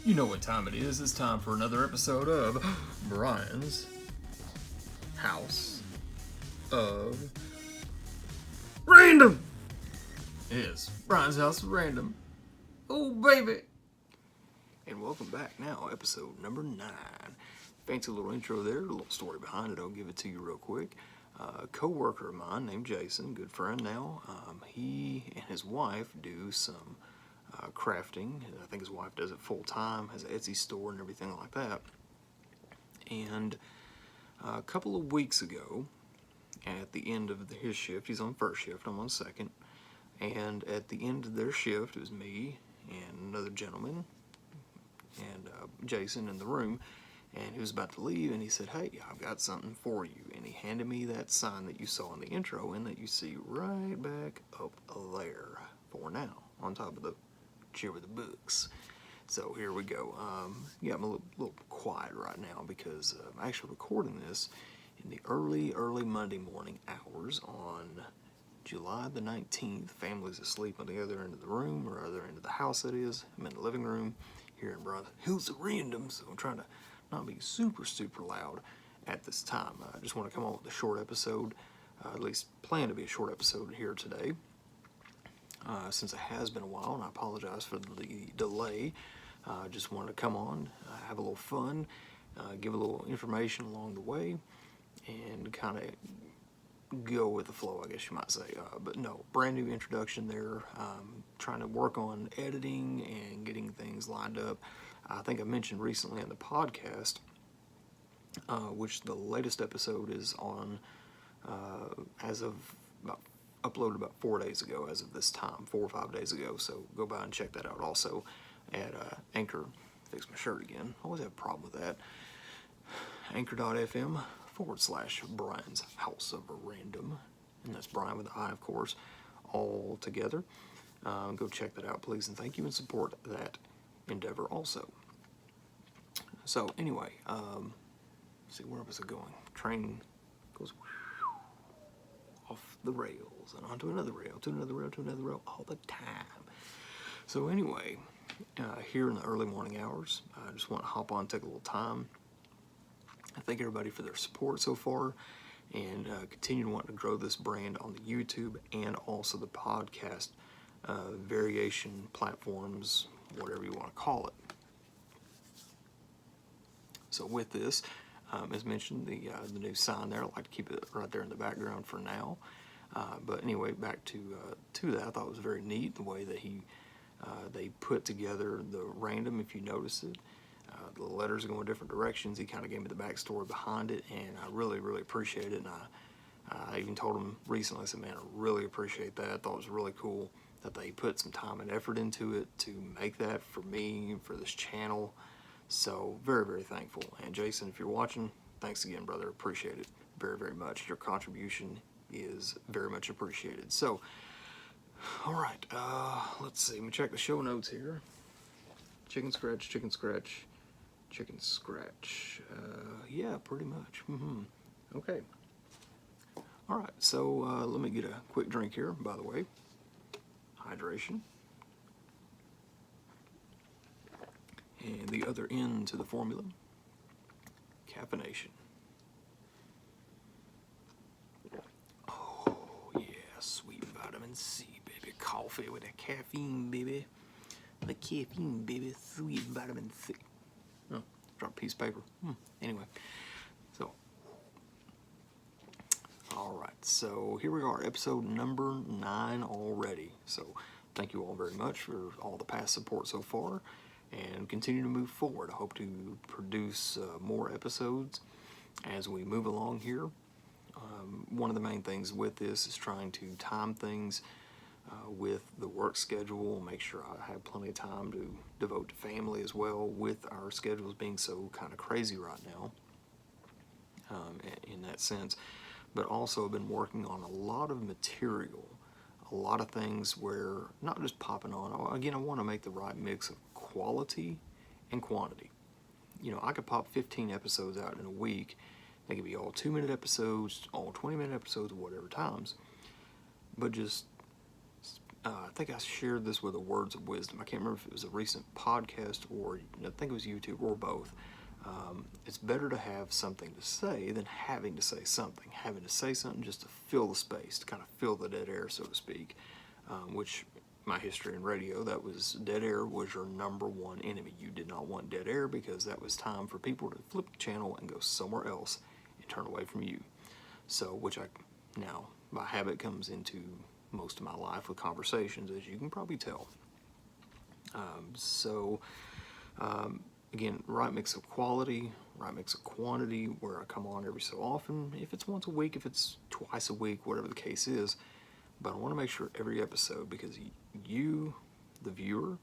You know what time it is. It's time for another episode of Brian's House of Random. Yes, Brian's House of Random. Oh, baby. And welcome back now, episode number 9. Fancy little intro there, a little story behind it. I'll give it to you real quick. A co-worker of mine named Jason, good friend now, he and his wife do some crafting. I think his wife does it full time, has an Etsy store and everything like that. And a couple of weeks ago, at the end of his shift, he's on first shift, I'm on second, and at the end of their shift, it was me and another gentleman and Jason in the room, and he was about to leave, and he said, "Hey, I've got something for you." And he handed me that sign that you saw in the intro and that you see right back up there for now, on top of the chair with the books. So here we go. Yeah, I'm a little quiet right now because I'm actually recording this in the early Monday morning hours on July the 19th. Family's asleep on the other end of the room, or other end of the house that is. I'm in the living room here in Brian's House of Random, so I'm trying to not be super loud at this time. I just want to come on with a short episode, at least plan to be a short episode here today. Since it has been a while, and I apologize for the delay. I just wanted to come on, have a little fun, give a little information along the way, and kind of go with the flow, I guess you might say. But no, brand new introduction there. Trying to work on editing and getting things lined up. I think I mentioned recently on the podcast, which the latest episode is on as of uploaded about 4 days ago as of this time, 4 or 5 days ago, so go by and check that out also at Anchor. Fix my shirt again, always have a problem with that. Anchor.fm/Brian's House of Random, and that's Brian with the I, of course, all together. Go check that out, please, and thank you, and support that endeavor also. So anyway, let's see, where was it going? Train goes off the rails and onto another rail, to another rail, to another rail, all the time. So anyway, here in the early morning hours, I just want to hop on, take a little time. I thank everybody for their support so far, and continue to want to grow this brand on the YouTube and also the podcast variation platforms, whatever you want to call it. So with this, as mentioned, the new sign there, I'd like to keep it right there in the background for now. But anyway, back to that, I thought it was very neat the way that they put together the random, if you notice it. The letters go in different directions. He kind of gave me the backstory behind it, and I really appreciate it. And I even told him recently, I said, man, I really appreciate that. I thought it was really cool that they put some time and effort into it to make that for me, for this channel. So very thankful. And Jason, if you're watching, thanks again, brother. Appreciate it very much. Your contribution is very much appreciated. So, all right, let's see. Let me check the show notes here. Chicken scratch. Yeah, pretty much. Okay. All right, so let me get a quick drink here, by the way. Hydration. And the other end to the formula, caffeination. Oh, yeah, sweet vitamin C, baby. Coffee with that caffeine, baby. The caffeine, baby. Sweet vitamin C. Oh, dropped a piece of paper. Anyway, so, all right, so here we are, episode number 9 already. So, thank you all very much for all the past support so far, and continue to move forward. I hope to produce more episodes as we move along here. One of the main things with this is trying to time things with the work schedule, make sure I have plenty of time to devote to family as well, with our schedules being so kind of crazy right now in that sense. But also I've been working on a lot of material, a lot of things where not just popping on. Again, I want to make the right mix of quality and quantity. You know, I could pop 15 episodes out in a week. They could be all 2-minute episodes, all 20-minute episodes, whatever times. But just I think I shared this with a Words of Wisdom. I can't remember if it was a recent podcast or I think it was YouTube or both. It's better to have something to say than having to say something. Having to say something just to fill the space, to kind of fill the dead air, so to speak. Which, my history in radio, that was dead air was your number one enemy. You did not want dead air because that was time for people to flip the channel and go somewhere else and turn away from you. So, which I now, by habit, comes into most of my life with conversations, as you can probably tell. Again, right mix of quality, right mix of quantity, where I come on every so often, if it's once a week, if it's twice a week, whatever the case is. But I want to make sure every episode, because you, the viewer,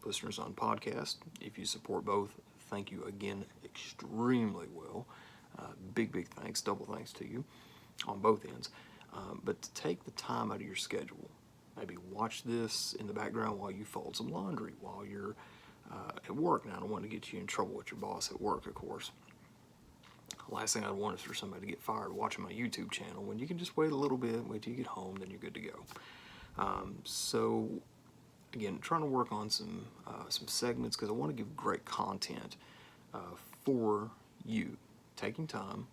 listeners on podcast, if you support both, thank you again extremely well. Big thanks, double thanks to you on both ends. But to take the time out of your schedule, maybe watch this in the background while you fold some laundry, while you're at work. Now, I don't want to get you in trouble with your boss at work, of course. The last thing I'd want is for somebody to get fired watching my YouTube channel, when you can just wait a little bit, wait till you get home, then you're good to go. So, again, trying to work on some segments, because I want to give great content for you. Taking time,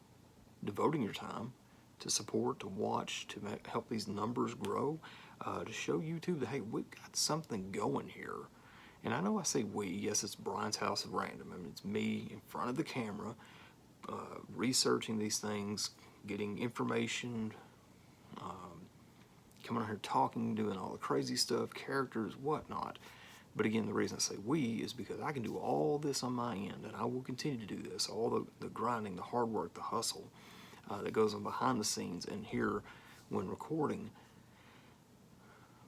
devoting your time to support, to watch, to help these numbers grow, to show YouTube that, hey, we've got something going here. And I know I say we, yes, it's Brian's House of Random. I mean, it's me in front of the camera, researching these things, getting information, coming on here talking, doing all the crazy stuff, characters, whatnot. But again, the reason I say we is because I can do all this on my end, and I will continue to do this, all the grinding, the hard work, the hustle that goes on behind the scenes and here when recording.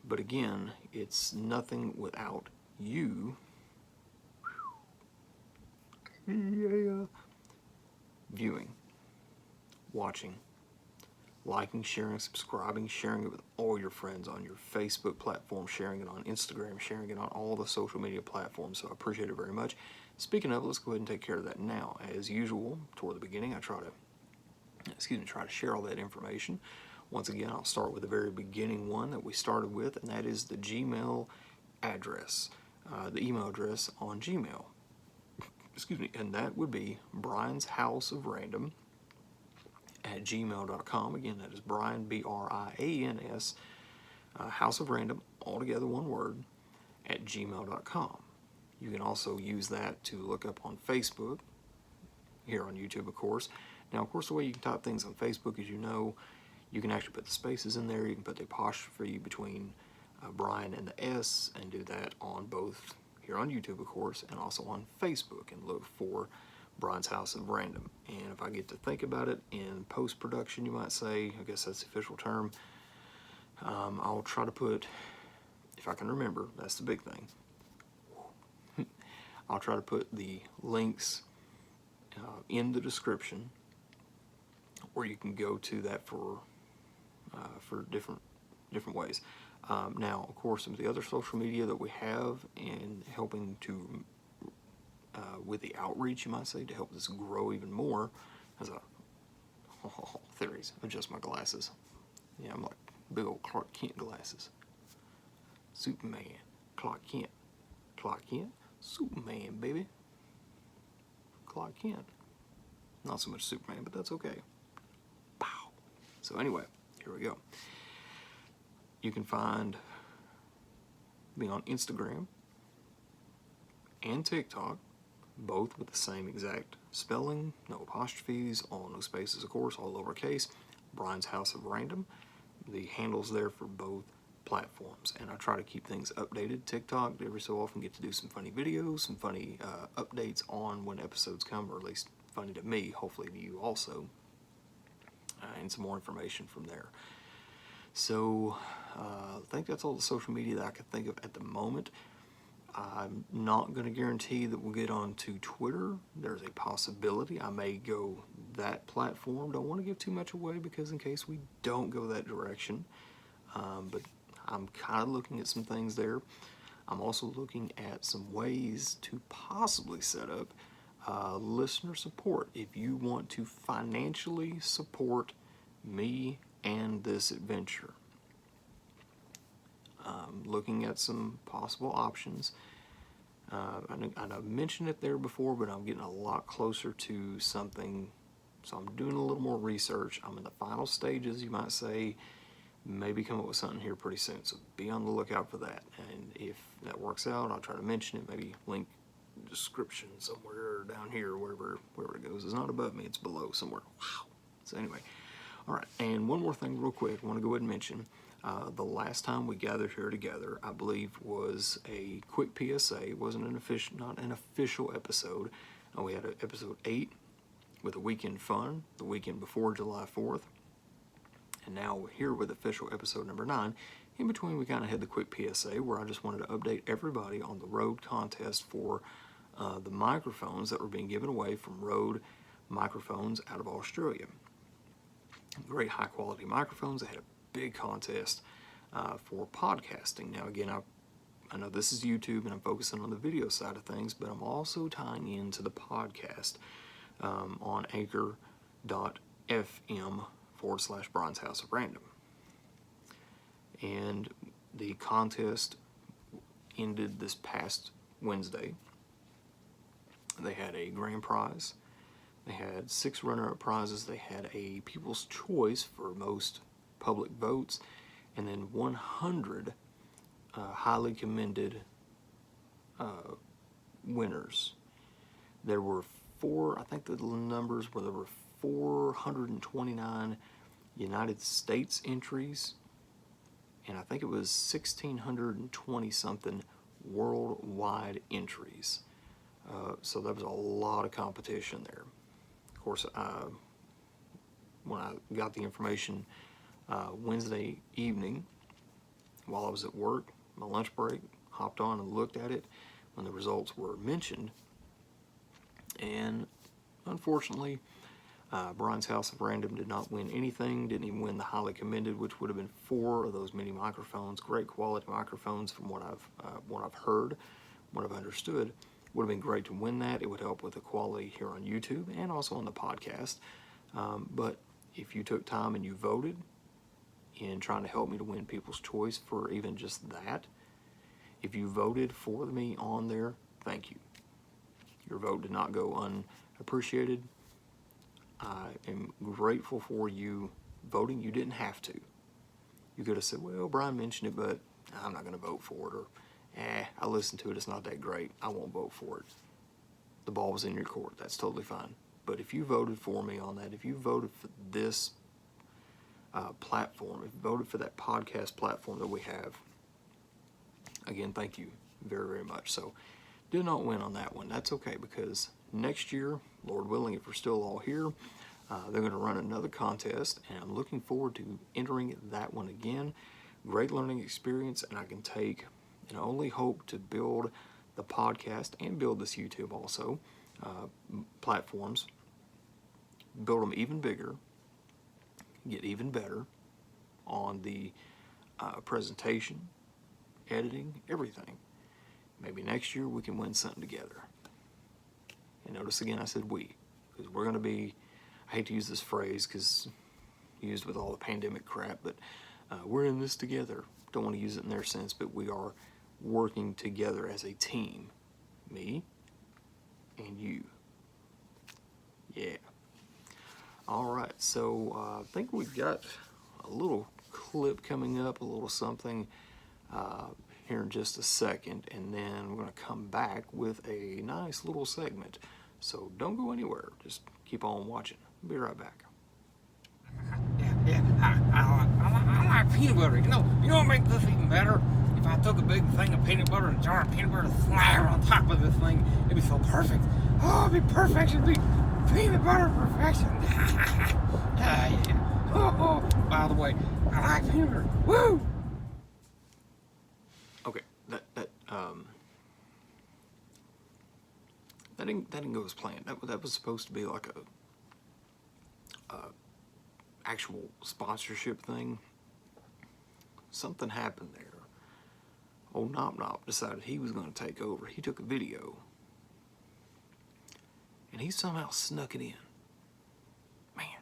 But again, it's nothing without you. Yeah. Viewing, watching, liking, sharing, subscribing, sharing it with all your friends on your Facebook platform, sharing it on Instagram, sharing it on all the social media platforms. So I appreciate it very much. Speaking of, let's go ahead and take care of that now. As usual, toward the beginning, I try to share all that information. Once again, I'll start with the very beginning one that we started with, and that is the Gmail address, the email address on Gmail. And that would be Brian's House of Random at gmail.com. Again, that is Brian, B-R-I-A-N-S, House of Random, all together one word, at gmail.com. You can also use that to look up on Facebook, here on YouTube, of course. Now, of course, the way you can type things on Facebook, as you know, you can actually put the spaces in there. You can put the apostrophe between Brian and the S, and do that on both here on YouTube, of course, and also on Facebook, and look for Brian's House of Random. And if I get to think about it in post-production, you might say, I guess that's the official term, I'll try to put, if I can remember, that's the big thing, I'll try to put the links in the description, where you can go to that for different ways. Now, of course, some of the other social media that we have in helping to, with the outreach, you might say, to help this grow even more, as theories, adjust my glasses. Yeah, I'm like big old Clark Kent glasses. Superman, Clark Kent, Superman, baby. Clark Kent. Not so much Superman, but that's okay. Pow. So anyway, here we go. You can find me on Instagram and TikTok, both with the same exact spelling, no apostrophes, all no spaces, of course, all lowercase. Brian's House of Random. The handles there for both platforms, and I try to keep things updated. TikTok, every so often get to do some funny videos, some funny updates on when episodes come, or at least funny to me, hopefully to you also, and some more information from there. So I think that's all the social media that I can think of at the moment. I'm not going to guarantee that we'll get on to Twitter. There's a possibility I may go that platform. Don't want to give too much away, because in case we don't go that direction. But I'm kind of looking at some things there. I'm also looking at some ways to possibly set up listener support. If you want to financially support me and this adventure, looking at some possible options. I've mentioned it there before, but I'm getting a lot closer to something, so I'm doing a little more research. I'm in the final stages, you might say. Maybe come up with something here pretty soon, so be on the lookout for that. And if that works out, I'll try to mention it, maybe link description somewhere down here, wherever it goes. It's not above me, it's below somewhere. Wow. So anyway, all right, and one more thing real quick I want to go ahead and mention. The last time we gathered here together, I believe, was a quick PSA. It wasn't not an official episode. We had episode 8 with a weekend fun, the weekend before July 4th. And now we're here with official episode number 9. In between, we kind of had the quick PSA where I just wanted to update everybody on the Rode contest for the microphones that were being given away from Rode Microphones out of Australia. Great high quality microphones. They had a big contest for podcasting. Now again, I know this is YouTube and I'm focusing on the video side of things, but I'm also tying into the podcast on anchor.fm/brianshouseofrandom. And the contest ended this past Wednesday. They had a grand prize. They had 6 runner-up prizes. They had a People's Choice for most public votes, and then 100 highly commended winners. There were I think the numbers were, there were 429 United States entries, and I think it was 1,620 something worldwide entries. So there was a lot of competition there. Of course, when I got the information Wednesday evening, while I was at work, my lunch break, hopped on and looked at it when the results were mentioned. And unfortunately, Brian's House of Random did not win anything, didn't even win the highly commended, which would have been 4 of those mini microphones, great quality microphones from what I've heard, what I've understood. Would have been great to win that. It would help with the quality here on YouTube and also on the podcast. But if you took time and you voted in trying to help me to win People's Choice for even just that, if you voted for me on there, thank you. Your vote did not go unappreciated. I am grateful for you voting. You didn't have to. You could have said, well, Brian mentioned it, but I'm not going to vote for it, or I listened to it, it's not that great, I won't vote for it. The ball was in your court, that's totally fine. But if you voted for me on that, if you voted for this platform, if you voted for that podcast platform that we have, again, thank you very, very much. So, did not win on that one. That's okay, because next year, Lord willing, if we're still all here, they're going to run another contest, and I'm looking forward to entering that one again. Great learning experience, and I can take and only hope to build the podcast and build this YouTube also platforms, build them even bigger, get even better on the presentation, editing, everything. Maybe next year we can win something together. And notice again I said we, because we're going to be, I hate to use this phrase because used with all the pandemic crap, but we're in this together. Don't want to use it in their sense, but we are working together as a team. Me and you. Yeah. All right, so I think we've got a little clip coming up, a little something here in just a second, and then we're going to come back with a nice little segment. So don't go anywhere. Just keep on watching. I'll be right back. I like peanut butter. You know what makes this even better? If I took a big thing of peanut butter and a jar of peanut butter and slam it on top of this thing, it'd be so perfect. Oh, it'd be perfection. It'd be peanut butter perfection. Yeah. Oh, by the way, I like peanut butter. Woo! Okay, that didn't go as planned. That was supposed to be like a actual sponsorship thing. Something happened there. Old Nop Nop decided he was going to take over. He took a video, and he somehow snuck it in. Man.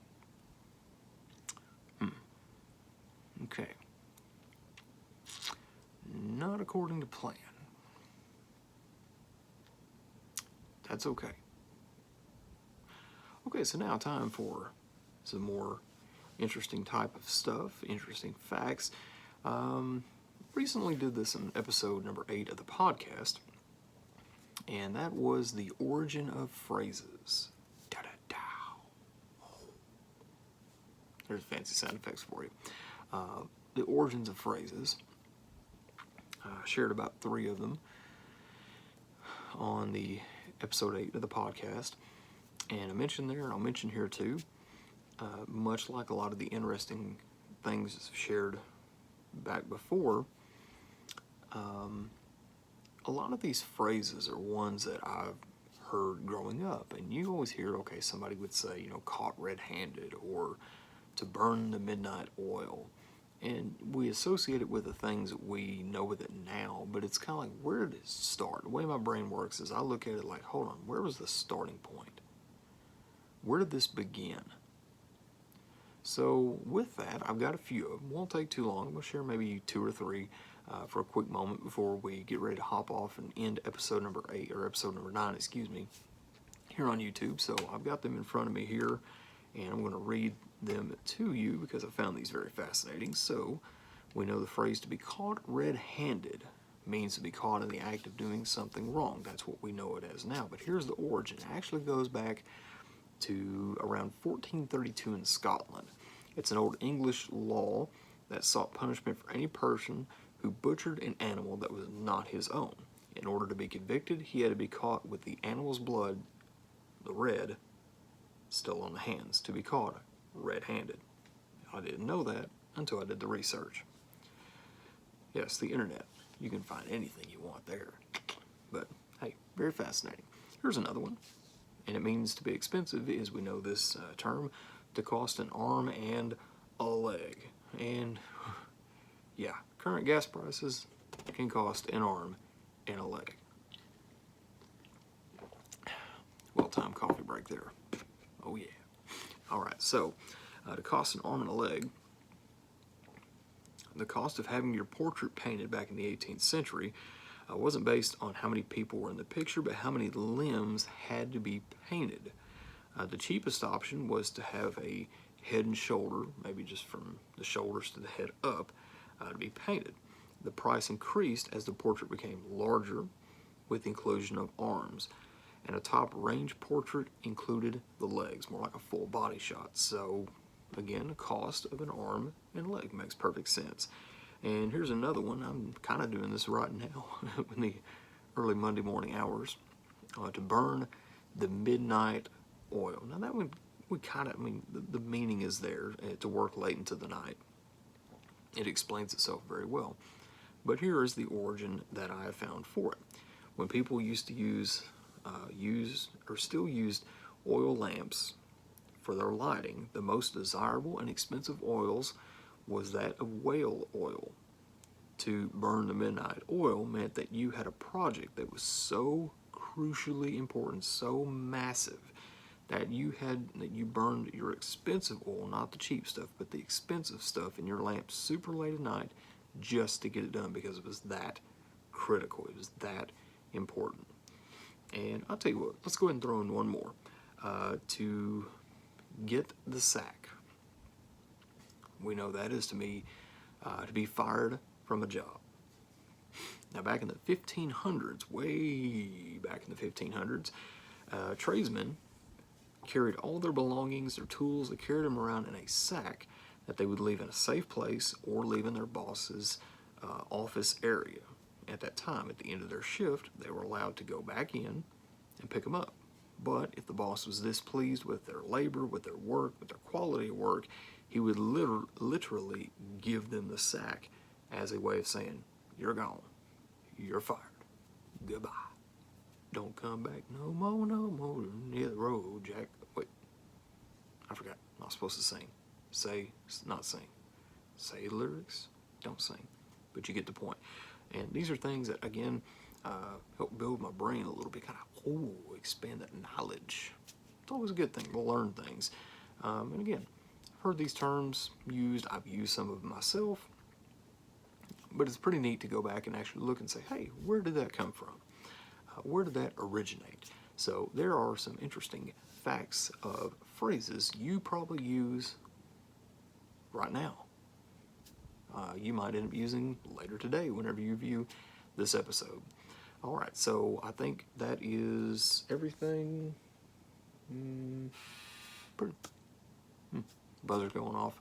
Okay. not according to plan. That's okay. Okay, so now time for some more interesting type of stuff, interesting facts. Recently did this in episode number 8 of the podcast, and that was the origin of phrases. Da-da-da. There's fancy sound effects for you. The origins of phrases. I shared about 3 of them on the episode 8 of the podcast, and I mentioned there, and I'll mention here too, much like a lot of the interesting things shared back before, a lot of these phrases are ones that I've heard growing up, and you always hear, okay, somebody would say, caught red-handed, or to burn the midnight oil, and we associate it with the things that we know with it now, but it's kind of like, where did it start? The way my brain works is I look at it like, hold on, where was the starting point? Where did this begin? So with that, I've got a few of them. Won't take too long. I'm going to share maybe 2 or 3 for a quick moment before we get ready to hop off and end episode number 8, or episode number 9, excuse me, here on YouTube. So I've got them in front of me here, and I'm going to read them to you because I found these very fascinating. So we know the phrase to be caught red-handed means to be caught in the act of doing something wrong. That's what we know it as now. But here's the origin. It actually goes back to around 1432 in Scotland. It's an old English law that sought punishment for any person who butchered an animal that was not his own. In order to be convicted, he had to be caught with the animal's blood, the red, still on the hands, to be caught red-handed. I didn't know that until I did the research. Yes, the internet. You can find anything you want there. But, hey, very fascinating. Here's another one. And it means to be expensive, as we know this term, to cost an arm and a leg. And yeah, current gas prices can cost an arm and a leg. Well-timed coffee break there. Oh yeah. All right, so to cost an arm and a leg, the cost of having your portrait painted back in the 18th century wasn't based on how many people were in the picture, but how many limbs had to be painted. The cheapest option was to have a head and shoulder, maybe just from the shoulders to the head up, to be painted. The price increased as the portrait became larger with the inclusion of arms. And a top range portrait included the legs, more like a full body shot. So again, the cost of an arm and leg makes perfect sense. And here's another one. I'm kind of doing this right now in the early Monday morning hours, to burn the midnight oil. Now that one, the meaning is there, to work late into the night. It explains itself very well. But here is the origin that I have found for it. When people used to use still used oil lamps for their lighting, the most desirable and expensive oils was that of whale oil. To burn the midnight oil meant that you had a project that was so crucially important, so massive, that you burned your expensive oil, not the cheap stuff, but the expensive stuff in your lamp super late at night just to get it done, because it was that critical, it was that important. And I'll tell you what, let's go ahead and throw in one more. To get the sack. We know that is to be fired from a job. Now back in the 1500s, way back in the 1500s, tradesmen carried all their belongings, their tools, they carried them around in a sack that they would leave in a safe place or leave in their boss's office area. At that time, at the end of their shift, they were allowed to go back in and pick them up. But if the boss was displeased with their labor, with their work, with their quality of work, he would literally give them the sack as a way of saying, you're gone, you're fired, goodbye. Don't come back no more near the road, Jack. Wait, I forgot, I'm not supposed to sing. Not sing. Say the lyrics, don't sing. But you get the point. And these are things that, again, help build my brain a little bit, kind of, expand that knowledge. It's always a good thing to learn things. And again, I've heard these terms used. I've used some of them myself. But it's pretty neat to go back and actually look and say, hey, where did that come from? Where did that originate? So there are some interesting facts of phrases you probably use right now. You might end up using later today whenever you view this episode. All right, so I think that is everything. Buzzer's going off.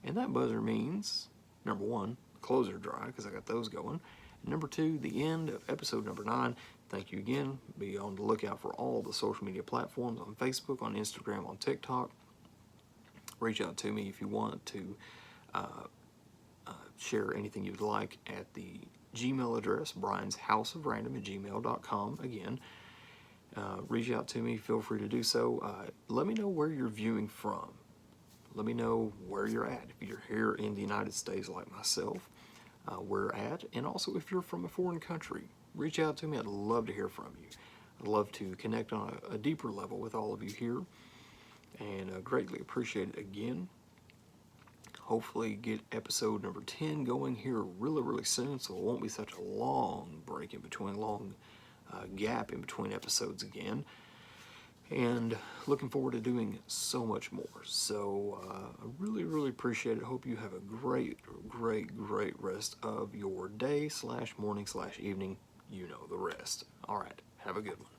And that buzzer means, number one, clothes are dry because I got those going. Number two, the end of episode number 9. Thank you again. Be on the lookout for all the social media platforms on Facebook, on Instagram, on TikTok. Reach out to me if you want to share anything you'd like at the Gmail address, brianshouseofrandom@gmail.com. Again, reach out to me. Feel free to do so. Let me know where you're viewing from. Let me know where you're at. If you're here in the United States like myself, where you're at. And also if you're from a foreign country, reach out to me. I'd love to hear from you. I'd love to connect on a deeper level with all of you here. And greatly appreciate it again. Hopefully get episode number 10 going here really soon, so it won't be such a long break in between, long gap in between episodes again. And looking forward to doing so much more. So I really appreciate it. Hope you have a great rest of your day / morning / evening. You know the rest. All right, have a good one.